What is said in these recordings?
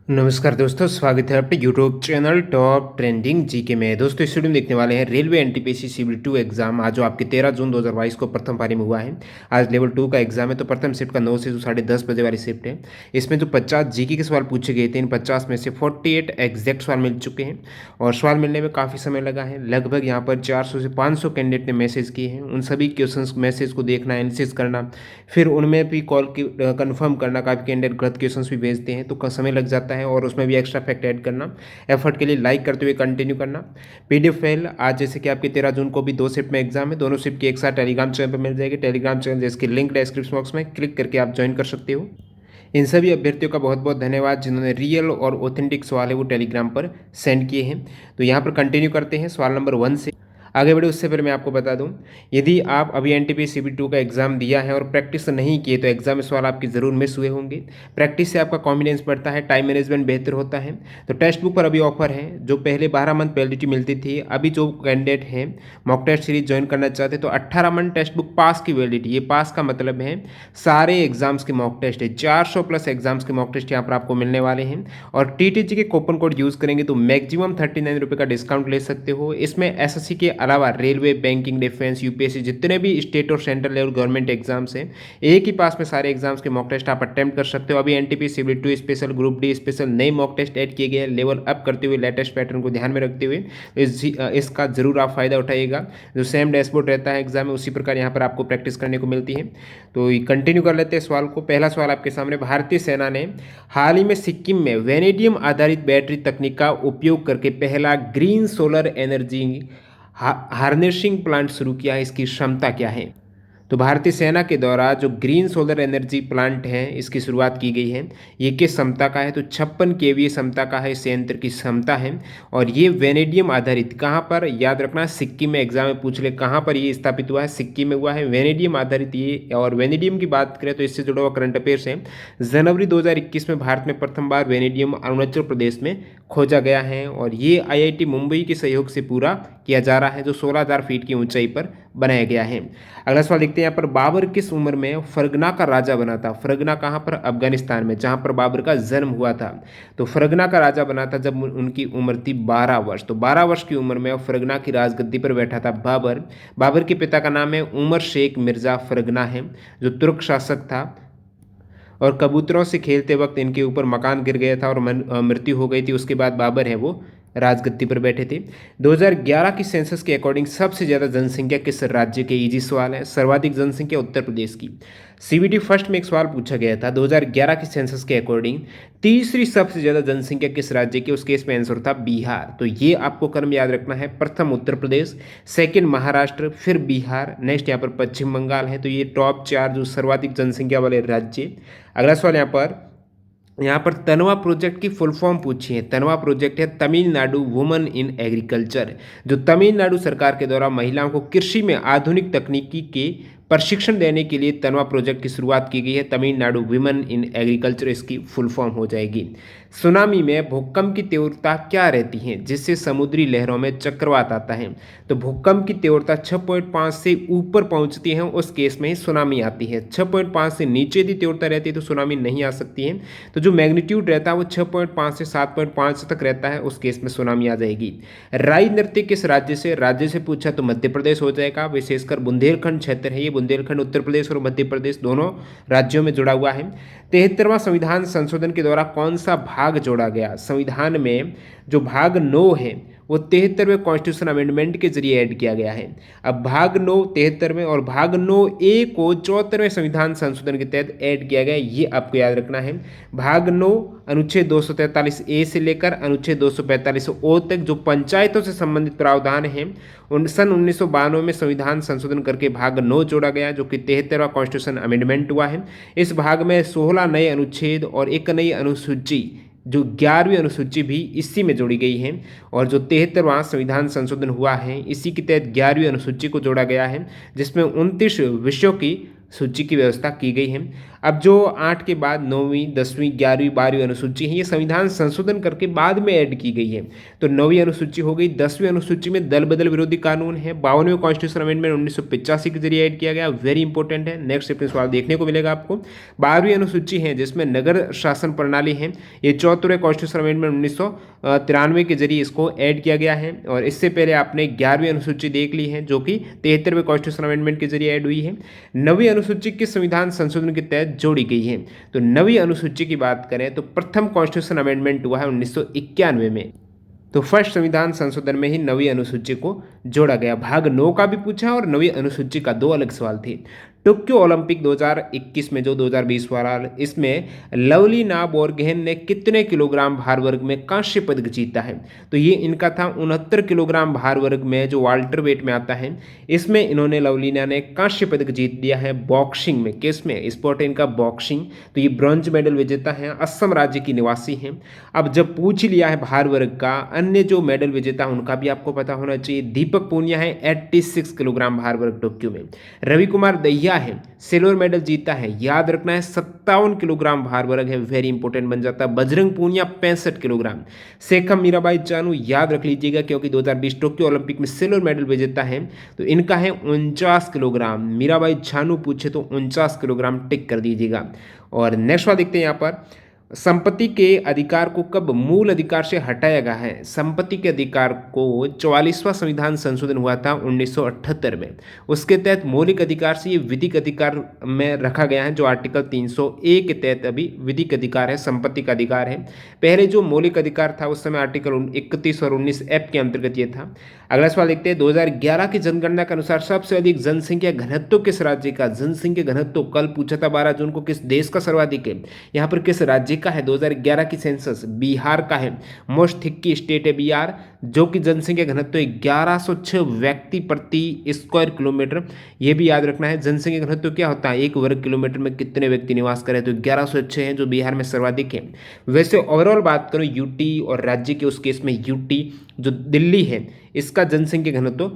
नमस्कार दोस्तों, स्वागत है आपके YouTube channel top trending GK में। दोस्तों इस वीडियो में देखने वाले हैं रेलवे एनटीपीसी सिविल 2 एग्जाम। आज जो आपके 13 जून 2022 को प्रथम पारी में हुआ है। आज लेवल 2 का एग्जाम है। तो प्रथम शिफ्ट का 9 से जो 10:30 बजे वाली शिफ्ट है, इसमें जो 50 जीके के सवाल पूछे गए थे, इन 50 में से 48 एग्जैक्ट सवाल मिल चुके हैं और सवाल मिलने में काफ़ी समय लगा है। लगभग यहाँ पर 400 से 500 कैंडिडेट ने मैसेज किए हैं। उन सभी क्वेश्चन मैसेज को देखना, एनालिसिस करना, फिर उनमें भी कॉल कन्फर्म करना। काफ़ी कैंडिडेट गलत क्वेश्चन भी भेजते हैं तो समय लग जाता है और उसमें भी एक्स्ट्रा फैक्ट ऐड करना। एफर्ट के लिए लाइक करते हुए कंटिन्यू करना। पीडीएफ फाइल आज जैसे कि आपके 13 जून को भी 2 शिफ्ट में एग्जाम है, दोनों शिफ्ट की एक साथ टेलीग्राम चैनल पर मिल जाएगी। टेलीग्राम चैनल जिसकी लिंक डिस्क्रिप्शन बॉक्स में क्लिक करके आप ज्वाइन कर सकते हो। इन सभी अभ्यर्थियों का बहुत बहुत धन्यवाद जिन्होंने रियल और ऑथेंटिक सवाल है वो टेलीग्राम पर सेंड किए हैं। तो यहाँ पर कंटिन्यू करते हैं सवाल नंबर 1 से आगे बढ़े। उससे पहले मैं आपको बता दूं, यदि आप अभी एनटीपीसी सिविल 2 का एग्जाम दिया है और प्रैक्टिस नहीं किए तो एग्जाम में सवाल आपके ज़रूर मिस हुए होंगे। प्रैक्टिस से आपका कॉन्फिडेंस बढ़ता है, टाइम मैनेजमेंट बेहतर होता है। तो टेक्स्ट बुक पर अभी ऑफर है। जो पहले 12 मंथ वैलिडिटी मिलती थी, अभी जो कैंडिडेट हैं मॉक टेस्ट सीरीज ज्वाइन करना चाहते हैं तो 18 मंथ टेक्स्ट बुक पास की वैलिडिटी। ये पास का मतलब है सारे एग्जाम्स के मॉक टेस्ट है। 400 प्लस एग्जाम्स के मॉक टेस्ट यहाँ पर आपको मिलने वाले हैं और टीटीजी के कूपन कोड यूज़ करेंगे तो मैक्सिमम 39 रुपये का डिस्काउंट ले सकते हो। इसमें एसएससी के अलावा रेलवे, बैंकिंग, डिफेंस, यूपीएससी जितने भी स्टेट और सेंट्रल लेवल गवर्नमेंट एग्जाम्स हैं, एक ही पास में सारे एग्जाम्स के मॉक टेस्ट आप अटेम्प्ट कर सकते हो। अभी NTPC civil 2 special, group D special नए मॉक टेस्ट ऐड किए गए हैं। लेवल अप करते हुए लेटेस्ट पैटर्न को ध्यान में रखते हुए इसका जरूर आप फायदा उठाइएगा। जो सेम डैशबोर्ड रहता है एग्जाम में, उसी प्रकार यहाँ पर आपको प्रैक्टिस करने को मिलती है। तो कंटिन्यू कर लेते हैं सवाल को। पहला सवाल आपके सामने, भारतीय सेना ने हाल ही में सिक्किम में वेनेडियम आधारित बैटरी तकनीक का उपयोग करके पहला green solar energy harnessing plant शुरू किया है। इसकी क्षमता क्या है? तो भारतीय सेना के द्वारा जो ग्रीन सोलर एनर्जी प्लांट है, इसकी शुरुआत की गई है। ये किस क्षमता का है? तो 56 केवीए क्षमता का है, संयंत्र की क्षमता है। और ये वेनेडियम आधारित, कहाँ पर याद रखना, सिक्किम में एग्जाम में पूछ ले कहाँ पर ये स्थापित हुआ है, सिक्किम में हुआ है। वेनेडियम आधारित ये, और वेनेडियम की बात करें तो इससे जुड़ा हुआ करंट अफेयर्स है। जनवरी 2021 में भारत में प्रथम बार वेनेडियम अरुणाचल प्रदेश में खोजा गया है और ये आईआईटी मुंबई के सहयोग से पूरा किया जा रहा है, जो 16,000 फीट की ऊंचाई पर बनाया गया है। अगला सवाल देखते हैं यहाँ पर, बाबर किस उम्र में फरगना का राजा बना था? फरगना कहाँ पर? अफगानिस्तान में, जहाँ पर बाबर का जन्म हुआ था। तो फरगना का राजा बना था जब उनकी उम्र थी 12 वर्ष। तो 12 वर्ष की उम्र में फरगना की राजगद्दी पर बैठा था बाबर। बाबर के पिता का नाम है उमर शेख मिर्जा फरगना है, जो तुर्क शासक था। और कबूतरों से खेलते वक्त इनके ऊपर मकान गिर गया था और मृत्यु हो गई थी। उसके बाद बाबर है वो राजगद्दी पर बैठे थे। 2011 की सेंसस के अकॉर्डिंग सबसे ज़्यादा जनसंख्या किस राज्य के? इजी सवाल है। सर्वाधिक जनसंख्या उत्तर प्रदेश की। सीबीटी फर्स्ट में एक सवाल पूछा गया था 2011 की सेंसस के अकॉर्डिंग तीसरी सबसे ज़्यादा जनसंख्या किस राज्य की? उसके इसमें आंसर था बिहार। तो ये आपको क्रम याद रखना है। प्रथम उत्तर प्रदेश, सेकंड महाराष्ट्र, फिर बिहार, नेक्स्ट यहाँ पर पश्चिम बंगाल है। तो ये टॉप 4 जो सर्वाधिक जनसंख्या वाले राज्य। अगला सवाल यहाँ पर तनवा प्रोजेक्ट की फुल फॉर्म पूछी है। तनवा प्रोजेक्ट है तमिलनाडु वुमन इन एग्रीकल्चर, जो तमिलनाडु सरकार के द्वारा महिलाओं को कृषि में आधुनिक तकनीकी के प्रशिक्षण देने के लिए तनवा प्रोजेक्ट की शुरुआत की गई है। तमिलनाडु वुमेन इन एग्रीकल्चर इसकी फुल फॉर्म हो जाएगी। सुनामी में भूकंप की तीव्रता क्या रहती है जिससे समुद्री लहरों में चक्रवात आता है? तो भूकंप की तीव्रता 6.5 से ऊपर पहुंचती है, उस केस में ही सुनामी आती है। 6.5 से नीचे यदि तीव्रता रहती है तो सुनामी नहीं आ सकती है। तो जो मैग्नीट्यूड रहता है वो 6.5 से 7.5 तक रहता है, उस केस में सुनामी आ जाएगी। राई नृत्य किस राज्य से? राज्य से पूछा तो मध्य प्रदेश हो जाएगा। विशेषकर बुंदेलखंड क्षेत्र है ये। बुंदेलखंड उत्तर प्रदेश और मध्य प्रदेश दोनों राज्यों में जुड़ा हुआ है। 73वां संविधान संशोधन के द्वारा कौन सा भाग जोड़ा गया? संविधान में जो भाग 9 है वो 73वें कॉन्स्टिट्यूशन अमेंडमेंट के जरिए ऐड किया गया है। अब भाग 9 73वें और भाग 9A को 74वें संविधान संशोधन के तहत ऐड किया गया, ये आपको याद रखना है। भाग 9 अनुच्छेद 243A से लेकर अनुच्छेद 245O तक जो पंचायतों से संबंधित प्रावधान हैं, सन 1992 में संविधान संशोधन करके भाग 9 जोड़ा गया, जो कि 73वां कॉन्स्टिट्यूशन अमेंडमेंट हुआ है। इस भाग में 16 नए अनुच्छेद और एक नई अनुसूची, जो 11वीं अनुसूची भी इसी में जोड़ी गई है। और जो 73वां संविधान संशोधन हुआ है, इसी के तहत 11वीं अनुसूची को जोड़ा गया है, जिसमें 29 विषयों की सूची की व्यवस्था की गई है। अब जो 8 के बाद 9वीं 10वीं 11वीं 12वीं अनुसूची है, ये संविधान संशोधन करके बाद में ऐड की गई है। तो 9वीं अनुसूची हो गई। 10वीं अनुसूची में दल बदल विरोधी कानून है। 52वें कॉन्स्टिट्यूशन अमेंडमेंट 1985 के जरिए ऐड किया गया, वेरी इंपॉर्टेंट है। नेक्स्ट चैप्टर सवाल देखने को मिलेगा आपको। 12वीं अनुसूची है जिसमें नगर शासन प्रणाली है, ये 74वें कॉन्स्टिट्यूशन अमेंडमेंट 1993 के जरिए इसको ऐड किया गया है। और इससे पहले आपने 11वीं अनुसूची देख ली है जो कि 73वें कॉन्स्टिट्यूशन अमेंडमेंट के जरिए ऐड हुई है। 9वीं अनुसूची किस संविधान संशोधन के तहत जोड़ी गई है? तो 9वीं अनुसूची की बात करें तो प्रथम कॉन्स्टिट्यूशन अमेंडमेंट हुआ है 1991 में। तो फर्स्ट संविधान संशोधन में ही 9वीं अनुसूची को जोड़ा गया। भाग 9 का भी पूछा और 9वीं अनुसूची का 2 अलग सवाल थे। टोक्यो ओलंपिक 2021 में जो 2020 वाला, इसमें लवलीना बोरगोहेन ने कितने किलोग्राम भार वर्ग में कांस्य पदक जीता है? तो ये इनका था 69 किलोग्राम भार वर्ग में, जो वाल्टर वेट में आता है। इसमें इन्होंने लवलीना ने कांस्य पदक जीत लिया है बॉक्सिंग में। किस में? स्पोर्ट है इनका बॉक्सिंग। तो ये ब्रॉन्ज मेडल विजेता हैं, असम राज्य की निवासी हैं। अब जब पूछ लिया है भार वर्ग का, अन्य जो मेडल विजेता उनका भी आपको पता होना चाहिए। दीपक पूनिया है 86 किलोग्राम भार वर्ग टोक्यो में। रवि कुमार दहिया है, सिल्वर मेडल जीता है, याद रखना है 57 किलोग्राम भार वर्ग है, वेरी इंपॉर्टेंट बन जाता है। बजरंग पूनिया 65 किलोग्राम। शेखम मीराबाई चानू याद रख लीजिएगा क्योंकि 2020 टोक्यो ओलंपिक में सिल्वर मेडल विजेता है, तो इनका है 49 किलोग्राम। मीराबाई चानू पूछे तो 49 किलोग्राम टिक कर दीजिएगा। और नेक्स्ट वाला देखते हैं यहाँ पर, संपत्ति के अधिकार को कब मूल अधिकार से हटाया गया है? संपत्ति के अधिकार को 44वां संविधान संशोधन हुआ था 1978 में। उसके तहत मौलिक अधिकार से ये विधिक अधिकार में रखा गया है, जो आर्टिकल 301 के तहत अभी विधिक अधिकार है, संपत्ति का अधिकार है। पहले जो मौलिक अधिकार था उस समय आर्टिकल 31 और 19F के अंतर्गत ये था। अगला सवाल देखते हैं, 2011 की जनगणना के अनुसार सबसे अधिक जनसंख्या घनत्व किस राज्य का? जनसंख्या घनत्व कल पूछा था 12 जून को, किस देश का सर्वाधिक है? यहाँ पर किस राज्य का है? 2011 की सेंसस बिहार का है। मोस्ट थिक्की स्टेट है बिहार, जो कि जनसंख्या घनत्व 1106 व्यक्ति प्रति स्क्वायर किलोमीटर। ये भी याद रखना है। जनसंख्या घनत्व क्या होता है? 1 वर्ग किलोमीटर में कितने व्यक्ति निवास करें? तो 1106 हैं, जो बिहार में सर्वाधिक है। वैसे ओवरऑल बात करो यूटी और राज्य के, उस केस में यूटी जो दिल्ली है, इसका जनसंख्या घनत्व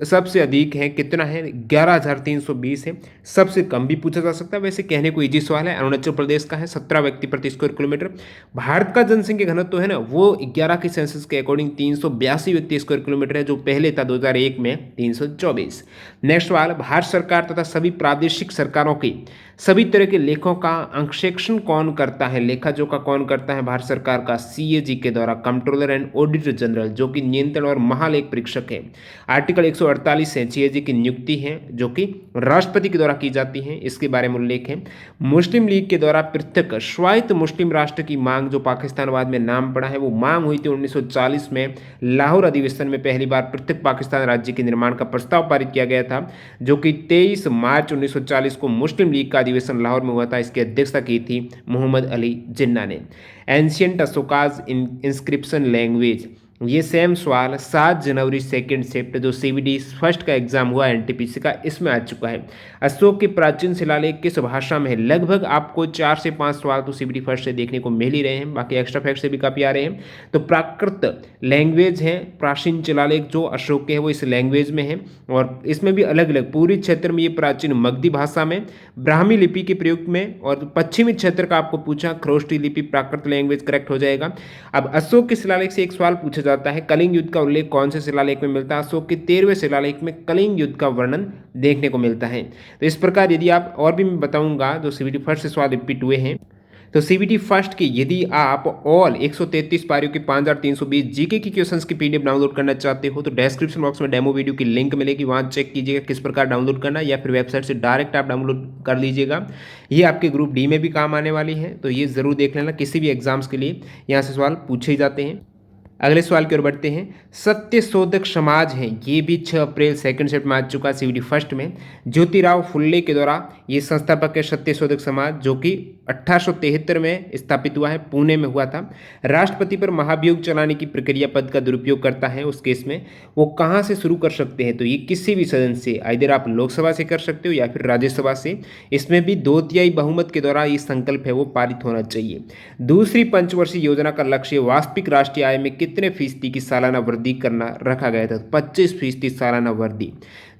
सबसे अधिक है। कितना है? 11,320 है। सबसे कम भी पूछा जा सकता है, वैसे कहने को इजी सवाल है। अरुणाचल प्रदेश का है 17 व्यक्ति प्रति स्क्वायर किलोमीटर। भारत का जनसंख्या घनत्व है ना, वो 11 के सेंसस के अकॉर्डिंग 382 व्यक्ति स्क्वायर किलोमीटर है, जो पहले था 2001 में 324। नेक्स्ट सवाल, भारत सरकार तथा सभी प्रादेशिक सरकारों की सभी तरह के लेखों का अंकेक्षण कौन करता है? लेखा जोखा कौन करता है भारत सरकार का? सीएजी के द्वारा, कंट्रोलर एंड ऑडिटर जनरल, जो कि नियंत्रण और महालेख परीक्षक है। आर्टिकल 148 है, सीएजी की नियुक्ति है जो कि राष्ट्रपति के द्वारा की जाती है, इसके बारे में उल्लेख है। मुस्लिम लीग के द्वारा पृथक स्वायत्त मुस्लिम राष्ट्र की मांग, जो पाकिस्तानवाद में नाम पड़ा है, वो मांग हुई थी 1940 में। लाहौर अधिवेशन में पहली बार पृथक पाकिस्तान राज्य के निर्माण का प्रस्ताव पारित किया गया था, जो कि 23 मार्च 1940 को मुस्लिम लीग का अधिवेशन लाहौर में हुआ था। इसकी अध्यक्षता की थी मोहम्मद अली जिन्ना ने। एंशियंट अशोकाज इंस्क्रिप्शन लैंग्वेज, ये सेम सवाल 7 जनवरी सेकेंड शिफ्ट जो सीबीडी फर्स्ट का एग्जाम हुआ एनटीपीसी का, इसमें आ चुका है। अशोक के प्राचीन शिलालेख किस भाषा में है? लगभग आपको 4 से 5 सवाल तो सीबीडी फर्स्ट से देखने को मिल ही रहे हैं, बाकी एक्स्ट्रा फैक्ट से भी काफी आ रहे हैं। तो प्राकृत लैंग्वेज है, प्राचीन शिलालेख जो अशोक के है वो इस लैंग्वेज में है। और इसमें भी अलग अलग पूरी क्षेत्र में ये प्राचीन मगधी भाषा में, ब्राह्मी लिपि के प्रयोग में, और पश्चिमी क्षेत्र का आपको पूछा खरोष्टी लिपि, प्राकृत लैंग्वेज करेक्ट हो जाएगा। अब अशोक के शिलालेख से एक सवाल पूछा जाता है, कलिंग युद्ध का उल्लेख कौन से शिलालेख में मिलता है? अशोक के 13वें शिलालेख में कलिंग युद्ध का वर्णन देखने को मिलता है। तो इस प्रकार यदि आप और भी मैं बताऊंगा जो सीबीटी फर्स्ट से सवाल रिपीट हुए हैं, तो सीबीटी फर्स्ट की यदि आप ऑल 133 पारियों की 5320 जीके की क्वेश्चंस की पीडीएफ डाउनलोड करना चाहते हो तो डिस्क्रिप्शन बॉक्स में डेमो वीडियो की लिंक मिलेगी, वहां चेक कीजिएगा किस प्रकार डाउनलोड करना, या फिर वेबसाइट से डायरेक्ट आप डाउनलोड कर लीजिएगा। ये आपके ग्रुप डी में भी काम आने वाली है, तो ये जरूर देख लेना, किसी भी एग्जाम्स के लिए यहाँ से सवाल पूछे ही जाते हैं। अगले सवाल की ओर बढ़ते हैं। सत्य शोधक समाज है, ये भी 6 अप्रैल सेकंड शिफ्ट में आ चुका है सीबीटी फर्स्ट में। ज्योतिराव फुल्ले के द्वारा ये संस्थापक है सत्य शोधक समाज, जो कि 1873 में स्थापित हुआ है, पुणे में हुआ था। राष्ट्रपति पर महाभियोग चलाने की प्रक्रिया पद का दुरुपयोग करता है, उस केस में वो कहाँ से शुरू कर सकते हैं? तो ये किसी भी सदन से, इधर आप लोकसभा से कर सकते हो या फिर राज्यसभा से। इसमें भी 2/3 बहुमत के द्वारा ये संकल्प है वो पारित होना चाहिए। दूसरी पंचवर्षीय योजना का लक्ष्य वास्तविक राष्ट्रीय आय में कितने फीसदी की सालाना वृद्धि करना रखा गया था? 25% सालाना वृद्धि।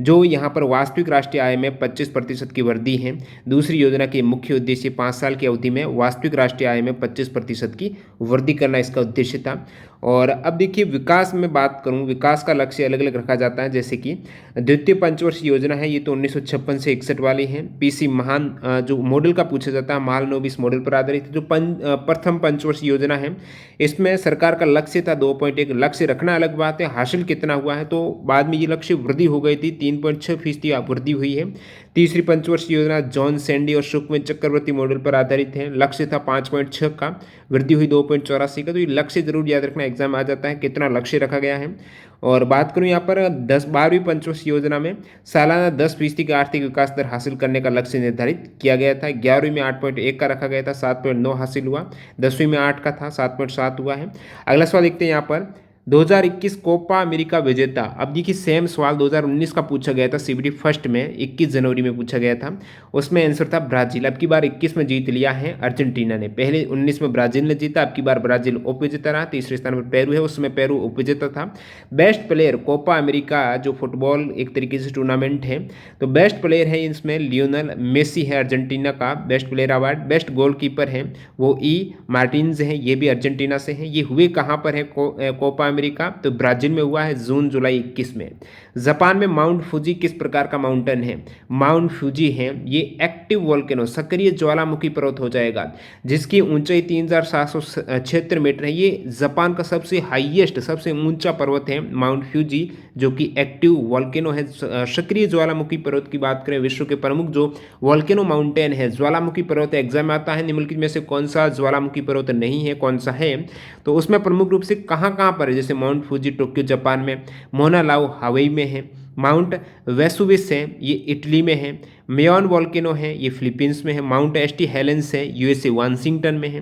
जो यहाँ पर वास्तविक राष्ट्रीय आय में 25% की वृद्धि है। दूसरी योजना के मुख्य उद्देश्य 5 साल की अवधि में वास्तविक राष्ट्रीय आय में 25% की वृद्धि करना इसका उद्देश्य था। और अब देखिए विकास में बात करूं, विकास का लक्ष्य अलग अलग रखा जाता है, जैसे कि द्वितीय पंचवर्षीय योजना है, ये तो 1956 से 61 वाली है। पीसी महान जो मॉडल का पूछा जाता है, महालनोबिस मॉडल पर आधारित। जो प्रथम पंचवर्षीय योजना है, इसमें सरकार का लक्ष्य था 2.1। लक्ष्य रखना अलग बात है, हासिल कितना हुआ है, तो बाद में ये लक्ष्य वृद्धि हो गई थी, 3.6% वृद्धि हुई है। तीसरी पंचवर्षीय योजना जॉन सैंडी और सुखमय चक्रवर्ती मॉडल पर आधारित है। लक्ष्य था 5.6 का, वृद्धि हुई 2.84 का। तो ये लक्ष्य जरूर याद रखना, एग्जाम आ जाता है कितना लक्ष्य रखा गया है। और बात करूं यहाँ पर 12वीं पंचवर्षीय योजना में सालाना 10% का आर्थिक विकास दर हासिल करने का लक्ष्य निर्धारित किया गया था। 11वीं में 8.1 का रखा गया था, 7.9 हासिल हुआ। 10वीं में 8 का था, 7.7 हुआ है। अगला सवाल देखते हैं यहाँ पर 2021 कोपा अमेरिका विजेता। अब देखिए सेम सवाल 2019 का पूछा गया था सीबीटी फर्स्ट में, 21 जनवरी में पूछा गया था। उसमें आंसर था ब्राजील। अब की बार 21 में जीत लिया है अर्जेंटीना ने। पहले 19 में ब्राजील ने जीता, अब की बार ब्राजील उपविजेता रहा। तीसरे स्थान पर पेरू है, उसमें पेरू उपविजेता था। बेस्ट प्लेयर कोपा अमेरिका जो फुटबॉल एक तरीके से टूर्नामेंट है, तो बेस्ट प्लेयर है इसमें लियोनल मेसी है, अर्जेंटीना का best player award. Best goalkeeper है वो मार्टिन्स है, ये भी अर्जेंटीना से है। ये हुए कहाँ पर है कोपा अमेरिका, तो ब्राजील में हुआ है जून जुलाई 21 में। जापान में माउंट फूजी किस प्रकार का माउंटेन है? माउंट फूजी है ये एक्टिव वोल्केनो, सक्रिय ज्वालामुखी पर्वत हो जाएगा, जिसकी ऊंचाई 3776 मीटर है। ये जापान का सबसे हाईएस्ट, सबसे ऊंचा पर्वत है माउंट फ्यूजी, जो कि एक्टिव वोल्केनो है, सक्रिय ज्वालामुखी पर्वत की बात करें। विश्व के प्रमुख जो वोल्केनो माउंटेन है, ज्वालामुखी पर्वत, एग्जाम में आता है निम्नलिखित में से कौन सा ज्वालामुखी पर्वत नहीं है, कौन सा है, तो उसमें प्रमुख रूप से कहाँ कहाँ पर है, जैसे माउंट फूजी टोक्यो जापान में, मोना लाओ हवाई में है, माउंट वेसुविस है ये इटली में है, मेयॉन वोल्केनो है ये फिलीपींस में है, माउंट एस्टी हेलेंस है यूएसए वाशिंगटन में है।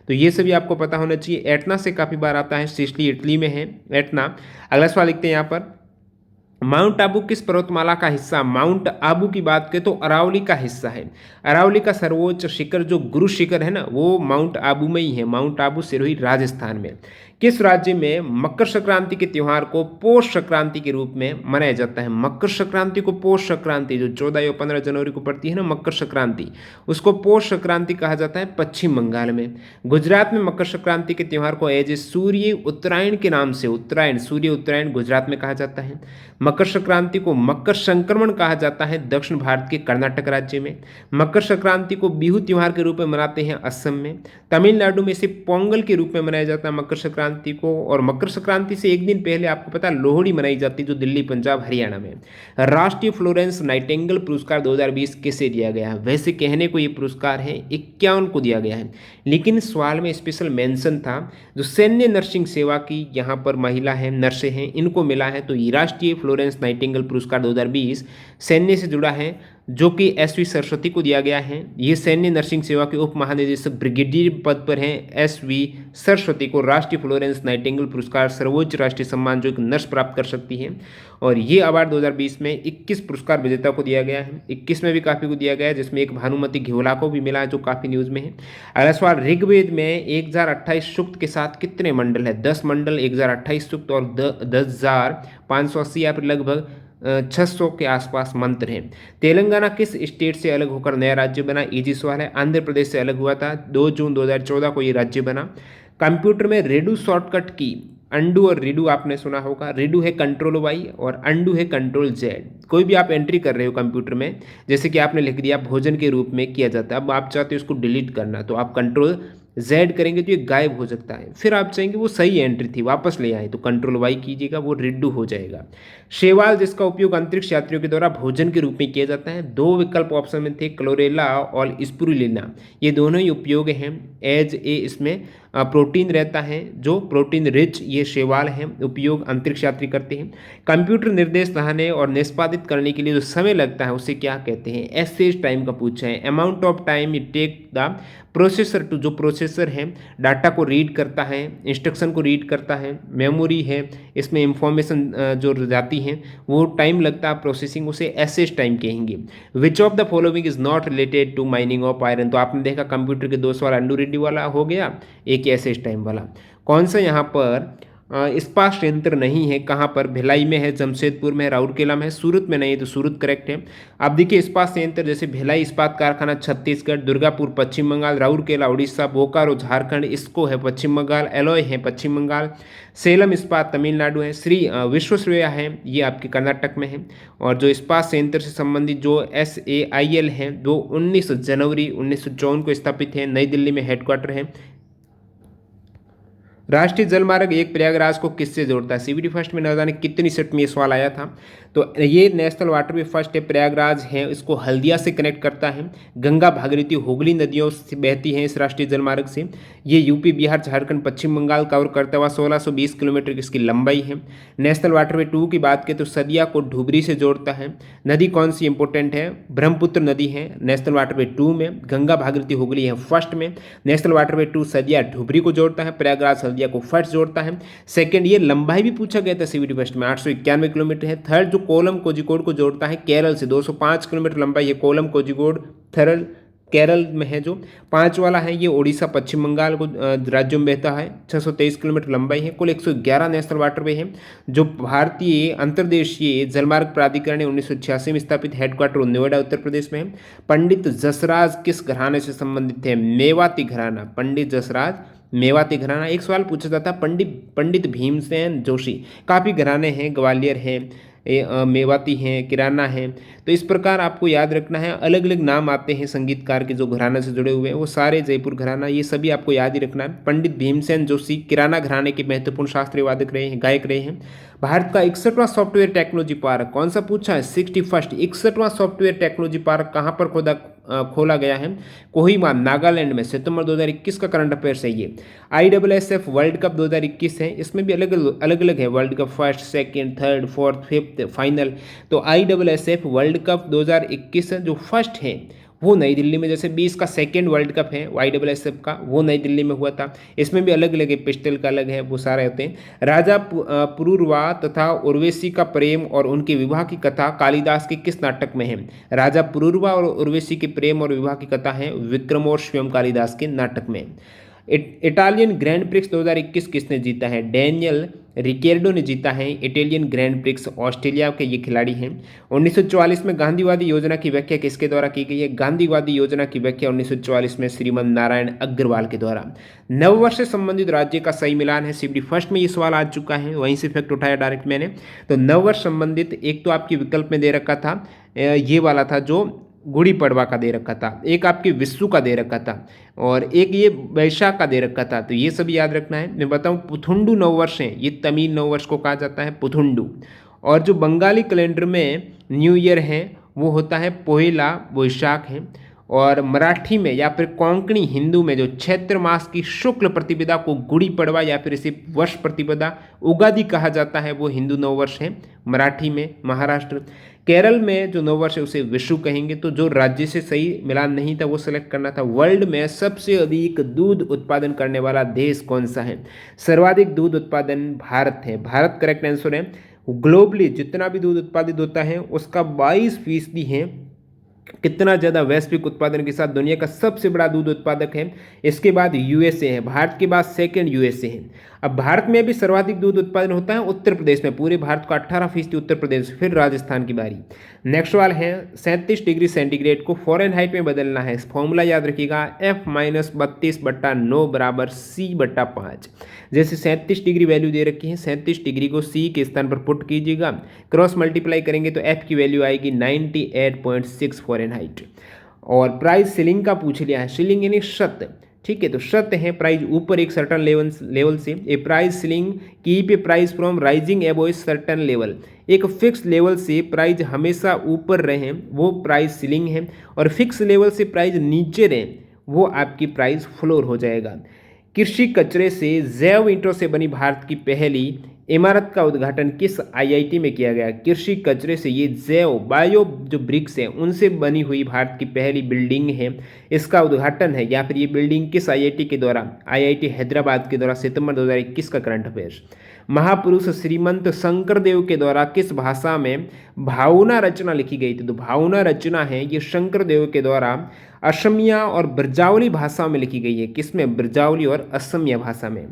तो ये सभी आपको पता होना चाहिए। एटना से काफ़ी बार आता है, सिसिली इटली में है एटना। अगला सवाल लिखते हैं यहाँ पर माउंट आबू किस पर्वतमाला का हिस्सा? माउंट आबू की बात करें तो अरावली का हिस्सा है। अरावली का सर्वोच्च शिखर जो गुरु शिखर है ना, वो माउंट आबू में ही है। माउंट आबू सिरोही राजस्थान में। किस राज्य में मकर संक्रांति के त्यौहार को पौष संक्रांति के रूप में मनाया जाता है? मकर संक्रांति को पौष संक्रांति, जो 14 या 15 जनवरी को पड़ती है ना मकर संक्रांति, उसको पौष संक्रांति कहा जाता है पश्चिम बंगाल में। गुजरात में मकर संक्रांति के त्यौहार को एज ए सूर्य उत्तरायण के नाम से, उत्तरायण, सूर्य उत्तरायण गुजरात में कहा जाता है। मकर संक्रांति को मकर संक्रमण कहा जाता है दक्षिण भारत के कर्नाटक राज्य में। मकर संक्रांति को बिहू त्योहार के रूप में मनाते हैं असम में। तमिलनाडु में इसे पोंगल के रूप में मनाया जाता है मकर संक्रांति को। और मकर संक्रांति से एक दिन पहले आपको पता है लोहड़ी मनाई जाती है, जो दिल्ली, पंजाब, हरियाणा में। राष्ट्रीय फ्लोरेंस नाइटिंगेल पुरस्कार 2020 किसे दिया गया है? वैसे कहने को ये पुरस्कार है 51 को दिया गया है, लेकिन सवाल में स्पेशल मेंशन था जो सैन्य नर्सिंग सेवा की यहाँ पर महिला है, नर्सें हैं, इनको मिला है। तो ये राष्ट्रीय फ्लोरेंस नाइटिंगेल पुरस्कार 2020 सैन्य से जुड़ा है, जो कि एसवी सरस्वती को दिया गया है। ये सैन्य नर्सिंग सेवा के उप महानिदेशक ब्रिगेडियर पद पर हैं एसवी सरस्वती को राष्ट्रीय फ्लोरेंस नाइटिंगेल पुरस्कार, सर्वोच्च राष्ट्रीय सम्मान जो एक नर्स प्राप्त कर सकती है। और ये अवार्ड 2020 में 21 पुरस्कार विजेता को दिया गया है। 21 में भी काफ़ी को दिया गया है, जिसमें एक भानुमति घेवला को भी मिला है, जो काफ़ी न्यूज़ में है। अगला सवाल, ऋग्वेद में 1028 सूक्त के साथ कितने मंडल है? 10 मंडल, 1028 सूक्त और 10,580 या फिर लगभग 600 के आसपास मंत्र हैं। तेलंगाना किस स्टेट से अलग होकर नया राज्य बना? इजी सवाल है। आंध्र प्रदेश से अलग हुआ था, 2 जून 2014 को ये राज्य बना। कंप्यूटर में रेडू शॉर्टकट की, अंडू और रीडू आपने सुना होगा। रीडू है कंट्रोल वाई और अंडू है कंट्रोल जेड। कोई भी आप एंट्री कर रहे हो कंप्यूटर में, जैसे कि आपने लिख दिया भोजन के रूप में किया जाता है, अब आप चाहते हो उसको डिलीट करना, तो आप कंट्रोल जेड करेंगे तो ये गायब हो सकता है। फिर आप चाहेंगे वो सही एंट्री थी, वापस ले आए, तो कंट्रोल वाई कीजिएगा, वो रिड्डू हो जाएगा। शैवाल जिसका उपयोग अंतरिक्ष यात्रियों के द्वारा भोजन के रूप में किया जाता है, 2 विकल्प ऑप्शन में थे, क्लोरेला और स्पुरुलिना। ये दोनों ही उपयोग हैं एज ए, इसमें प्रोटीन रहता है, जो प्रोटीन रिच ये शैवाल हैं, उपयोग अंतरिक्ष यात्री करते हैं। कंप्यूटर निर्देश लाने और निष्पादित करने के लिए जो समय लगता है उसे क्या कहते हैं? एसएच टाइम का पूछा है। Amount of time it take the processor to, जो प्रोसेसर है डाटा को रीड करता है, इंस्ट्रक्शन को रीड करता है, मेमोरी है, इसमें इंफॉर्मेशन जो जाती है वो टाइम लगता है प्रोसेसिंग, उसे एसएच टाइम कहेंगे। Which of the following is not related to mining of iron? तो आपने देखा कंप्यूटर के 2 सवाल अंडू रेड्डी वाला हो गया, एक एसएच टाइम वाला। कौन सा यहाँ पर इस्पात संयंत्र नहीं है। कहाँ पर? भिलाई में है, जमशेदपुर में है, राउरकेला में है, सूरत में नहीं है, तो सूरत करेक्ट है। अब देखिए इस्पात संयंत्र जैसे भिलाई इस्पात कारखाना छत्तीसगढ़, दुर्गापुर पश्चिम बंगाल, राउरकेला उड़ीसा, बोकारो झारखंड, इसको है पश्चिम बंगाल, एलॉय है पश्चिम बंगाल, सेलम इस्पात तमिलनाडु है, विश्वेश्वरैया है ये आपके कर्नाटक में है। और जो इस्पात संयंत्र से संबंधित जो SAIL है वो 19 जनवरी 1954 को स्थापित है, नई दिल्ली में हेडक्वार्टर है। राष्ट्रीय जलमार्ग एक प्रयागराज को किससे जोड़ता है? CBT फर्स्ट में न जाने कितनी सेट में ये सवाल आया था। तो ये नेशनल वाटरवे फर्स्ट है, प्रयागराज है, इसको हल्दिया से कनेक्ट करता है। गंगा भागीरथी हुगली नदियों से बहती हैं इस राष्ट्रीय जलमार्ग से। ये यूपी बिहार झारखंड पश्चिम बंगाल कवर करता हुआ 1620 किलोमीटर की इसकी लंबाई है। नेशनल वाटरवे 2 की बात करें तो सदिया को ढुबरी से जोड़ता है। नदी कौन सी इंपॉर्टेंट है? ब्रह्मपुत्र नदी है नेशनल वाटरवे 2 में। गंगा भागीरथी हुगली है फर्स्ट में। नेशनल वाटरवे 2 सदिया ढुबरी को जोड़ता है, प्रयागराज हल्दिया को फर्स्ट जोड़ता है। सेकंड, ये लंबाई भी पूछा गया था CBT फर्स्ट में, 891 किलोमीटर है। थर्ड, जो कोलम कोझिकोड को जोड़ता है केरल से, 205 किलोमीटर लंबाई है कोलम कोझिकोड, थर्ड केरल में है। जो 5 वाला है ये उड़ीसा पश्चिम बंगाल को राज्यों में बहता है, 623 किलोमीटर लंबाई है। कुल 111 नेशनल वाटरवे हैं। जो भारतीय अंतर्देशीय जलमार्ग प्राधिकरण है 1986 में स्थापित, हेडक्वार्टर नोएडा उत्तर प्रदेश में है। पंडित जसराज किस घराने से संबंधित है? मेवाती घराना, पंडित जसराज मेवाती घराना। एक सवाल पूछा जाता पंडित भीमसेन जोशी, काफ़ी घराने हैं, ग्वालियर है, मेवाती हैं, किराना हैं। तो इस प्रकार आपको याद रखना है, अलग अलग नाम आते हैं संगीतकार के जो घराना से जुड़े हुए हैं, वो सारे जयपुर घराना, ये सभी आपको याद ही रखना है। पंडित भीमसेन जोशी किराना घराने के महत्वपूर्ण शास्त्रीय वादक रहे हैं, गायक रहे हैं। भारत का 61वां सॉफ्टवेयर टेक्नोलॉजी पार्क कौन सा पूछा है? 61वां सॉफ्टवेयर टेक्नोलॉजी पार्क कहाँ पर खोला गया है? कोहिमा नागालैंड में, सितंबर 2021 का करंट अफेयर्स है ये। ISSF वर्ल्ड कप 2021 है, इसमें भी अलग अलग है world cup, first second third fourth fifth final. तो ISSF वर्ल्ड कप 2021 जो फर्स्ट है वो नई दिल्ली में, जैसे 20 का सेकेंड वर्ल्ड कप है ISSF का, वो नई दिल्ली में हुआ था। इसमें भी अलग अलग है, पिस्टल का अलग है, वो सारे होते हैं। राजा पुरूरवा तथा उर्वशी का प्रेम और उनके विवाह की कथा कालिदास के किस नाटक में है? राजा पुरूरवा और उर्वशी के प्रेम और विवाह की कथा है विक्रम और स्वयं कालिदास के नाटक में। इटालियन ग्रैंड प्रिक्स 2021 किसने जीता है? डेनियल रिकेर्डो ने जीता है इटालियन ग्रैंड प्रिक्स, ऑस्ट्रेलिया के ये खिलाड़ी हैं। 1944 में गांधीवादी योजना की व्याख्या किसके द्वारा की गई है? गांधीवादी योजना की व्याख्या 1944 में श्रीमन नारायण अग्रवाल के द्वारा। नववर्ष से संबंधित राज्य का सही मिलान है, CBT फर्स्ट में ये सवाल आ चुका है, वहीं से फैक्ट उठाया डायरेक्ट मैंने। तो नववर्ष संबंधित एक तो आपकी विकल्प में दे रखा था, ये वाला था जो गुड़ी पड़वा का दे रखा था, एक आपके विश्व का दे रखा था, और एक ये वैशाख का दे रखा था। तो ये सभी याद रखना है। मैं बताऊं पुथुंडू नववर्ष है, ये तमिल नववर्ष को कहा जाता है पुथुंडू। और जो बंगाली कैलेंडर में न्यू ईयर है वो होता है पोहेला वैशाख है। और मराठी में या फिर कोंकणी हिंदू में जो चैत्र मास की शुक्ल प्रतिपदा को गुड़ी पड़वा या फिर इसे वर्ष प्रतिपदा उगादि कहा जाता है, वो हिंदू नववर्ष है मराठी में। महाराष्ट्र केरल में जो नववर्ष है उसे विशु कहेंगे। तो जो राज्य से सही मिलान नहीं था वो सिलेक्ट करना था। वर्ल्ड में सबसे अधिक दूध उत्पादन करने वाला देश कौन सा है? सर्वाधिक दूध उत्पादन भारत है, भारत करेक्ट आंसर है। ग्लोबली जितना भी दूध उत्पादित होता है उसका 22% है। कितना ज़्यादा वैश्विक उत्पादन के साथ दुनिया का सबसे बड़ा दूध उत्पादक है। इसके बाद USA है, भारत के बाद सेकंड USA है। अब भारत में भी सर्वाधिक दूध उत्पादन होता है उत्तर प्रदेश में, पूरे भारत का 18% उत्तर प्रदेश, फिर राजस्थान की बारी। नेक्स्ट सवाल है 37 डिग्री सेंटीग्रेड को फ़ारेनहाइट में बदलना है। फॉर्मूला याद रखिएगा, F-32/9 बराबर C/5। जैसे 37 डिग्री वैल्यू दे रखी है, 37 डिग्री को C के स्थान पर पुट कीजिएगा, क्रॉस मल्टीप्लाई करेंगे तो F की वैल्यू आएगी 98.6 फ़ारेनहाइट। और प्राइस सीलिंग का पूछ लिया है, सीलिंग यानी शत, ठीक है। तो शत है प्राइस ऊपर एक सर्टन लेवल से, a price ceiling keep a price from rising above a certain level. एक फिक्स लेवल से प्राइस हमेशा ऊपर रहे वो प्राइस सीलिंग है, और फिक्स लेवल से प्राइस नीचे रहे वो आपकी प्राइस फ्लोर हो जाएगा। कृषि कचरे से जैव ईंटों से बनी भारत की पहली इमारत का उद्घाटन किस IIT में किया गया? कृषि कचरे से ये जैव बायो जो ब्रिक्स हैं उनसे बनी हुई भारत की पहली बिल्डिंग है, इसका उद्घाटन है, या फिर ये बिल्डिंग किस IIT के द्वारा? IIT हैदराबाद के द्वारा, सितंबर 2021 का करंट अफेयर्स। महापुरुष श्रीमंत शंकरदेव के द्वारा किस भाषा में भावना रचना लिखी गई थी? तो भावना रचना है ये शंकरदेव के द्वारा असमिया और ब्रजावली भाषा में लिखी गई है। किसमें? ब्रजावली और असमिया भाषा में।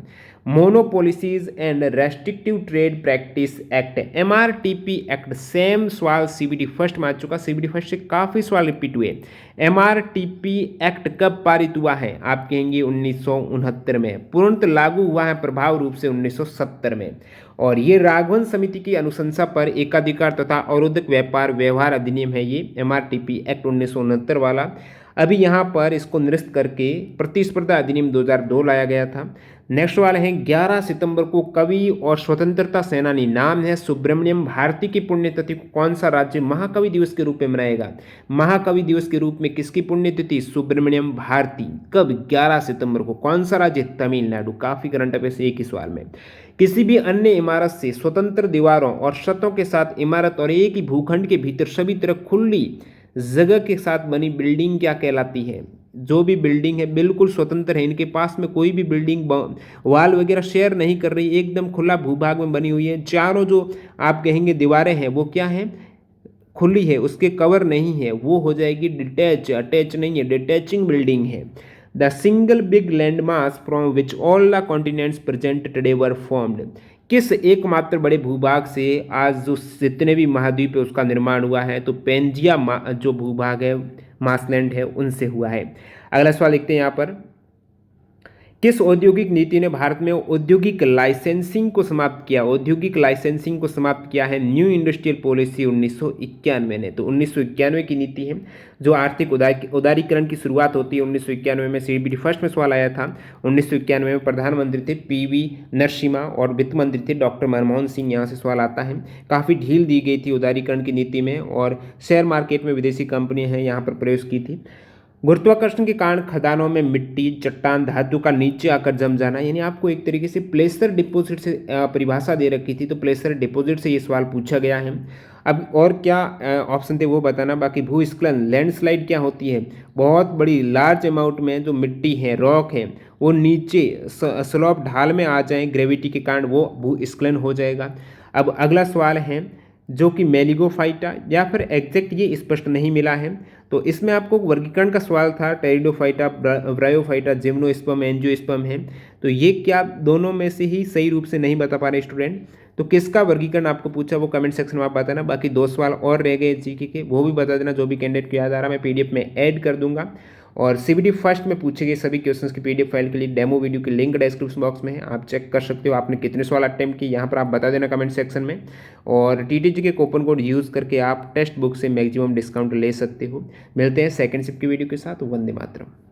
Monopolies and restrictive trade practice act, MRTP act, same सवाल सीबीटी फर्स्ट में आ चुका। सीबीटी फर्स्ट से काफ़ी सवाल रिपीट हुए। एमआरटीपी एक्ट कब पारित हुआ है? आप कहेंगे 1969 में। पूर्णतः लागू हुआ है प्रभाव रूप से 1970 में। और ये राघवन समिति की अनुशंसा पर एकाधिकार तथा अवरोधक व्यापार व्यवहार अधिनियम है, ये एमआरटीपी एक्ट 1969 वाला। अभी यहाँ पर इसको निरस्त करके प्रतिस्पर्धा अधिनियम 2002 लाया गया था। नेक्स्ट वाले हैं 11 सितंबर को कवि और स्वतंत्रता सेनानी, नाम है सुब्रमण्यम भारती की पुण्यतिथि को कौन सा राज्य महाकवि दिवस के रूप में मनाएगा? महाकवि दिवस के रूप में किसकी पुण्यतिथि? सुब्रमण्यम भारती। कब? 11 सितंबर को। कौन सा राज्य? तमिलनाडु। काफी करंट अफेयर्स एक ही सवाल में। किसी भी अन्य इमारत से स्वतंत्र दीवारों और छतों के साथ इमारत और एक ही भूखंड के भीतर सभी तरह खुली जगह के साथ बनी बिल्डिंग क्या कहलाती है? जो भी बिल्डिंग है बिल्कुल स्वतंत्र है, इनके पास में कोई भी बिल्डिंग वाल वगैरह शेयर नहीं कर रही, एकदम खुला भूभाग में बनी हुई है। चारों जो आप कहेंगे दीवारें हैं वो क्या है? खुली है, उसके कवर नहीं है, वो हो जाएगी डिटैच। अटैच नहीं है, डिटैचिंग बिल्डिंग है। The single big land mass from which all the continents present today were formed, किस एकमात्र बड़े भूभाग से आज जो जितने भी महाद्वीप है उसका निर्माण हुआ है? तो पेंजिया जो भूभाग है, मासलैंड है, उनसे हुआ है। अगला सवाल लिखते हैं यहाँ पर, किस औद्योगिक नीति ने भारत में औद्योगिक लाइसेंसिंग को समाप्त किया? औद्योगिक लाइसेंसिंग को समाप्त किया है न्यू इंडस्ट्रियल पॉलिसी 1991 ने। तो 1991 की नीति है जो आर्थिक उदारीकरण की शुरुआत होती है 1991 में। सीबीटी फर्स्ट में सवाल आया था। 1991 में प्रधानमंत्री थे पीवी नरसिम्हा और वित्त मंत्री थे डॉक्टर मनमोहन सिंह। यहाँ से सवाल आता है। काफ़ी ढील दी गई थी उदारीकरण की नीति में और शेयर मार्केट में विदेशी कंपनियां हैं यहाँ पर प्रवेश की थी। गुरुत्वाकर्षण के कारण खदानों में मिट्टी, चट्टान, धातु का नीचे आकर जम जाना, यानी आपको एक तरीके से प्लेसर डिपॉजिट से परिभाषा दे रखी थी, तो प्लेसर डिपॉजिट से ये सवाल पूछा गया है। अब और क्या ऑप्शन थे वो बताना। बाकी भूस्खलन, लैंडस्लाइड क्या होती है? बहुत बड़ी लार्ज अमाउंट में जो मिट्टी है, रॉक है, वो नीचे स्लोप ढाल में आ जाए ग्रेविटी के कारण, वो भूस्खलन हो जाएगा। अब अगला सवाल है जो कि मेलिगोफाइटा या फिर एग्जैक्ट ये स्पष्ट नहीं मिला है, तो इसमें आपको वर्गीकरण का सवाल था। टेरिडोफाइटा, ब्रायोफाइटा, जिम्नोस्पर्म, एंजियोस्पर्म है, तो ये क्या दोनों में से ही सही रूप से नहीं बता पा रहे स्टूडेंट? तो किसका वर्गीकरण आपको पूछा वो कमेंट सेक्शन में आप बताना। बाकी 2 सवाल और रह गए जीके के, वो भी बता देना। जो भी कैंडिडेट को याद आ रहा मैं पीडीएफ में ऐड कर दूंगा। और सीबीटी फर्स्ट में पूछे गए सभी क्वेश्चंस की पीडीएफ फाइल के लिए डेमो वीडियो की लिंक डिस्क्रिप्शन बॉक्स में है, आप चेक कर सकते हो। आपने कितने सवाल अटेम्प्ट किए यहाँ पर आप बता देना कमेंट सेक्शन में। और टीटीजी के कूपन कोड यूज़ करके आप टेक्स्ट बुक से मैक्सिमम डिस्काउंट ले सकते हो। मिलते हैं सेकंड शिफ्ट की वीडियो के साथ। वंदे मातरम।